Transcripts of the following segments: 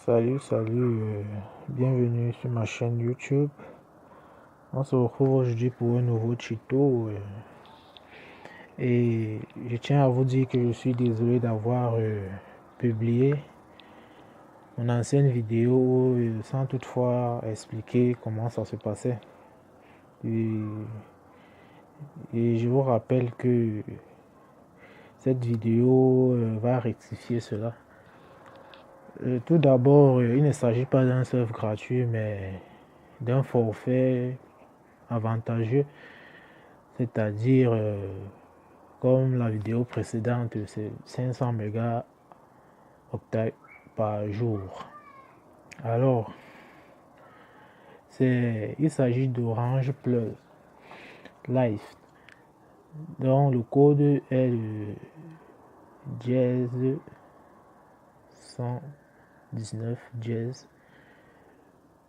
Salut, bienvenue sur ma chaîne YouTube. On se retrouve aujourd'hui pour un nouveau tuto et je tiens à vous dire que je suis désolé d'avoir publié mon ancienne vidéo sans toutefois expliquer comment ça se passait. Et, et je vous rappelle que cette vidéo va rectifier cela. Tout d'abord, il ne s'agit pas d'un surf gratuit, mais d'un forfait avantageux, c'est-à-dire comme la vidéo précédente, c'est 500 mégas par jour. Alors, il s'agit d'Orange Plus Life, dont le code est le dièse 119 dièse.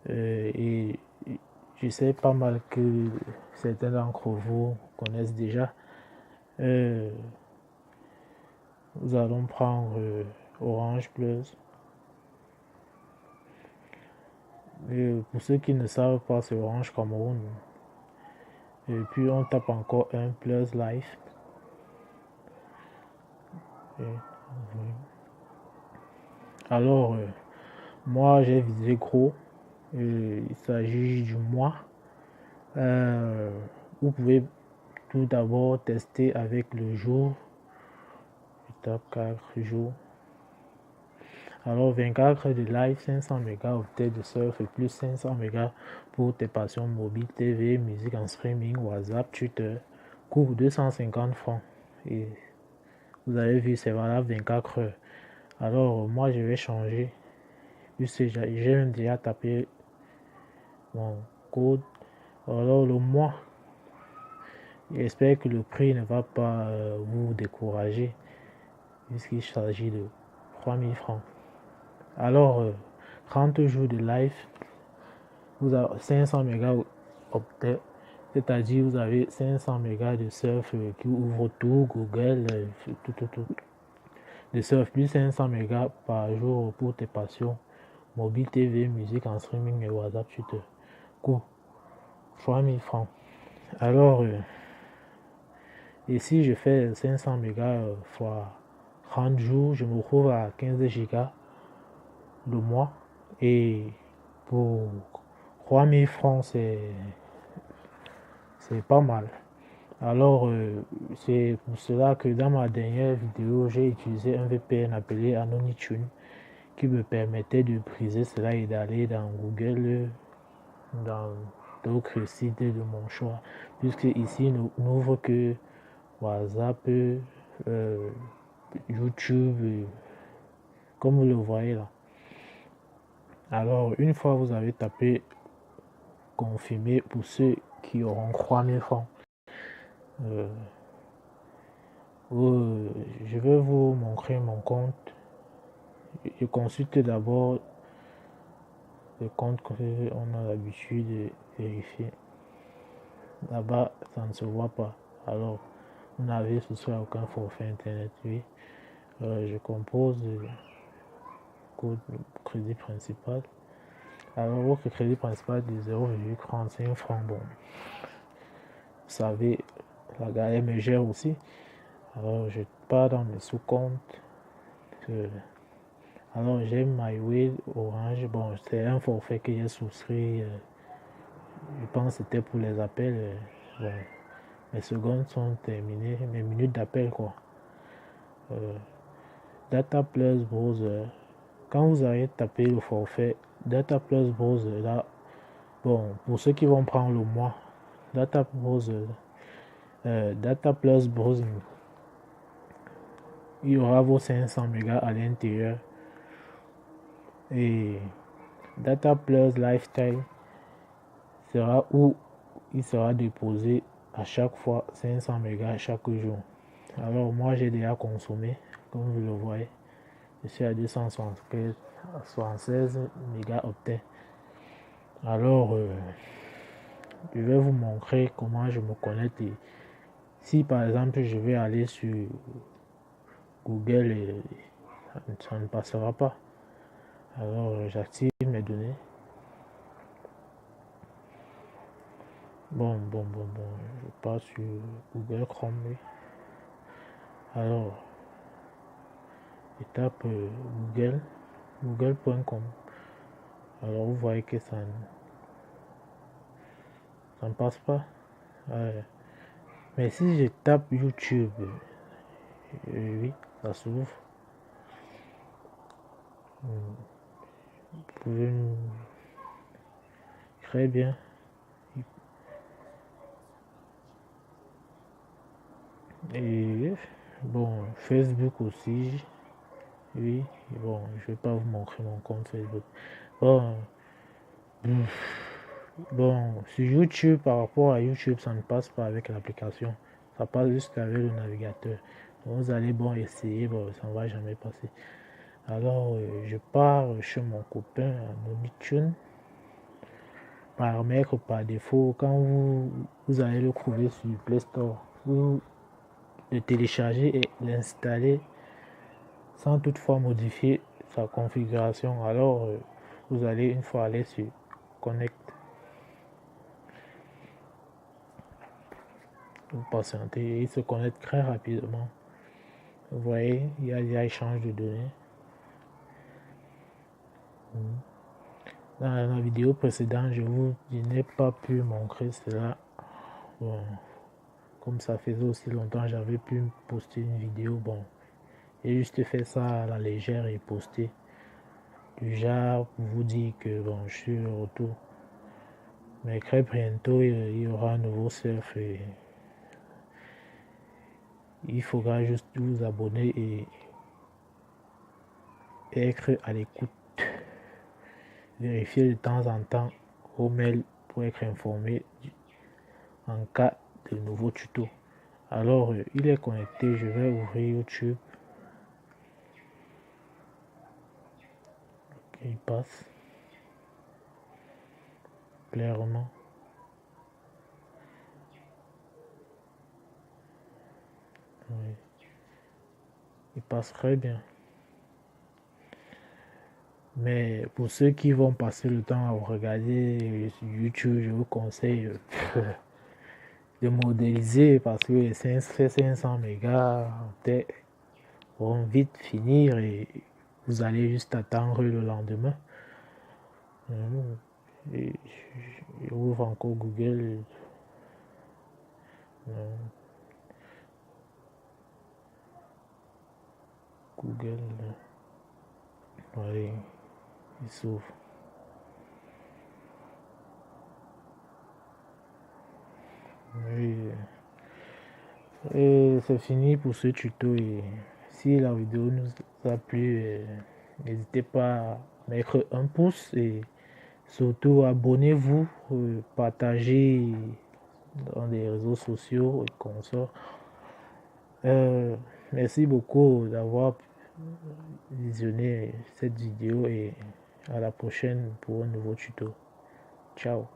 Et je sais pas mal que certains d'entre vous connaissent déjà. Nous allons prendre Orange Plus. Pour ceux qui ne savent pas, c'est Orange Cameroun. Et puis on tape encore un Plus Life. Alors, moi j'ai visé gros. Il s'agit du mois. Vous pouvez tout d'abord tester avec le jour. Je tape 4 jours. Alors 24 de live, 500 mégaoctets de surf et plus 500 mégas pour tes passions mobiles, TV, musique en streaming, WhatsApp, Twitter. Coût 250 francs. Et vous avez vu, c'est valable 24 heures. Alors moi je vais changer. Puisque j'ai même déjà tapé mon code. Alors le mois. J'espère que le prix ne va pas vous décourager. Puisqu'il s'agit de 3000 francs. Alors, 30 jours de live, vous avez 500 mégaoctets, c'est-à-dire vous avez 500 mégas de surf qui ouvre tout, Google, tout. De surf, plus 500 mégas par jour pour tes passions, mobile, TV, musique en streaming et WhatsApp, Twitter. Coût 3000 francs. Alors, et si je fais 500 mégas fois 30 jours, je me retrouve à 15 gigas le mois. Et pour 3000 francs, c'est pas mal. Alors, c'est pour cela que dans ma dernière vidéo, j'ai utilisé un VPN appelé AnonyTune qui me permettait de briser cela et d'aller dans Google, dans d'autres sites de mon choix. Puisque ici, n'ouvre que WhatsApp, YouTube, comme vous le voyez là. Alors, une fois vous avez tapé confirmer pour ceux qui auront 3000 francs, je vais vous montrer mon compte. Je consulte d'abord le compte qu'on a l'habitude de vérifier. Là-bas, ça ne se voit pas. Alors, vous n'avez ce soir aucun forfait internet. Oui. Je compose le code crédit principal. Alors, votre crédit principal de 0,35 francs. Bon, vous savez, la galère me gère aussi. Alors, je pars dans mes sous-comptes. Alors, j'ai MyWay Orange. Bon, c'est un forfait que j'ai souscrit. Je pense que c'était pour les appels. Bon, mes secondes sont terminées. Mes minutes d'appel, quoi. Data Plus Browser. Quand vous avez tapé le forfait Data Plus Browser, là, bon, pour ceux qui vont prendre le mois, Data Browser, Data Plus Browsing, il y aura vos 500 mégas à l'intérieur. Et Data Plus Lifestyle sera où il sera déposé à chaque fois 500 mégas chaque jour. Alors moi j'ai déjà consommé, comme vous le voyez, je suis à 276 mégaoctets. Alors je vais vous montrer comment je me connecte. Et si par exemple je vais aller sur Google, ça ne passera pas. Alors, j'active mes données. Bon, je pars sur Google Chrome, oui. Alors, je tape google.com. Alors, vous voyez que ça ne passe pas. Mais si je tape YouTube, oui, ça s'ouvre. Vous pouvez très bien. Et bon, Facebook aussi. Oui, bon, je vais pas vous montrer mon compte Facebook. Bon, sur YouTube, par rapport à YouTube, ça ne passe pas avec l'application. Ça passe juste avec le navigateur. Donc, vous allez essayer, ça ne va jamais passer. Alors, je pars chez mon copain à Nonitune. Paramètres par défaut, quand vous allez le trouver sur Play Store, vous le télécharger et l'installer sans toutefois modifier sa configuration. Alors, vous allez une fois aller sur Connect. Vous patientez et il se connecte très rapidement. Vous voyez, il y a échange de données. Dans la vidéo précédente, je n'ai pas pu montrer cela. Bon, comme ça faisait aussi longtemps, j'avais pu poster une vidéo. Bon, j'ai juste fait ça à la légère et poster. Déjà pour vous dire que bon, je suis de retour. Mais très bientôt, il y aura un nouveau surf et il faudra juste vous abonner et être à l'écoute. Vérifiez de temps en temps vos mails pour être informé en cas de nouveaux tutos. Alors, il est connecté, je vais ouvrir YouTube. Il passe clairement. Oui. Il passe très bien. Mais pour ceux qui vont passer le temps à regarder sur YouTube, je vous conseille de modéliser parce que les 500 mégas vont vite finir et vous allez juste attendre le lendemain. Et je ouvre encore Google. Google. Oui, il s'ouvre. Oui. Et c'est fini pour ce tuto. Et si la vidéo nous a plu, n'hésitez pas à mettre un pouce et surtout abonnez-vous, partagez dans les réseaux sociaux et consorts. Merci beaucoup d'avoir visionné cette vidéo et à la prochaine pour un nouveau tuto. Ciao.